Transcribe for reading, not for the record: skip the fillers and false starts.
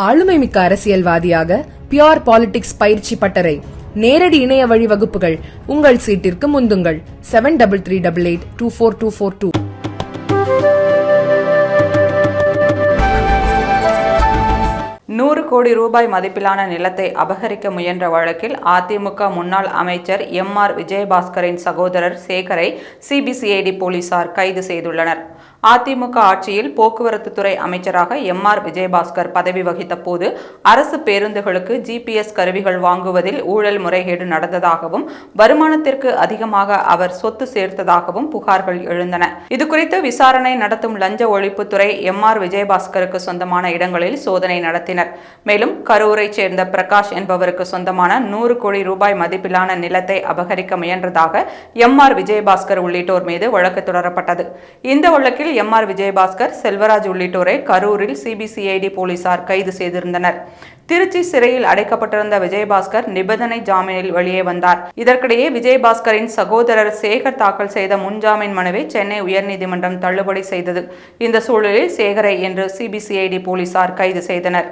ஆளுமைமிக்க அரசியல்வாதியாக pure politics பயிற்சி பட்டறை, நேரடி இணைய வழி வகுப்புகள். உங்கள் சீட்டிற்கு முந்துங்கள். 7338824242. 100 கோடி ரூபாய் மதிப்பிலான நிலத்தை அபகரிக்க முயன்ற வழக்கில் அதிமுக முன்னாள் அமைச்சர் எம்.ஆர். விஜயபாஸ்கரின் சகோதரர் சேகரை சிபிசிஐடி போலீசார் கைது செய்துள்ளனர். அதிமுக ஆட்சியில் போக்குவரத்து துறை அமைச்சராக எம்.ஆர். விஜயபாஸ்கர் பதவி வகித்த போது அரசு பேருந்துகளுக்கு ஜிபிஎஸ் கருவிகள் வாங்குவதில் ஊழல் முறைகேடு நடந்ததாகவும் வருமானத்திற்கு அதிகமாக அவர் சொத்து சேர்த்ததாகவும் புகார்கள் எழுந்தன. இதுகுறித்து விசாரணை நடத்தும் லஞ்ச ஒழிப்புத்துறை எம்.ஆர். விஜயபாஸ்கருக்கு சொந்தமான இடங்களில் சோதனை நடத்தினர். மேலும் கரூரை சேர்ந்த பிரகாஷ் என்பவருக்கு சொந்தமான 100 கோடி ரூபாய் மதிப்பிலான நிலத்தை அபகரிக்க முயன்றதாக எம்.ஆர். விஜயபாஸ்கர் உள்ளிட்டோர் மீது வழக்கு தொடரப்பட்டது. இந்த வழக்கில் எம்.ஆர். விஜயபாஸ்கர், செல்வராஜ் உள்ளிட்டோரை கரூரில் சிபிசிஐடி போலீசார் கைது செய்திருந்தனர். திருச்சி சிறையில் அடைக்கப்பட்டிருந்த விஜயபாஸ்கர் நிபந்தனை ஜாமீனில் வெளியே வந்தார். இதற்கிடையே விஜயபாஸ்கரின் சகோதரர் சேகர் தாக்கல் செய்த முன்ஜாமீன் மனுவை சென்னை உயர்நீதிமன்றம் தள்ளுபடி செய்தது. இந்த சூழலில் சேகரை இன்று சிபிசிஐடி போலீசார் கைது செய்தனர்.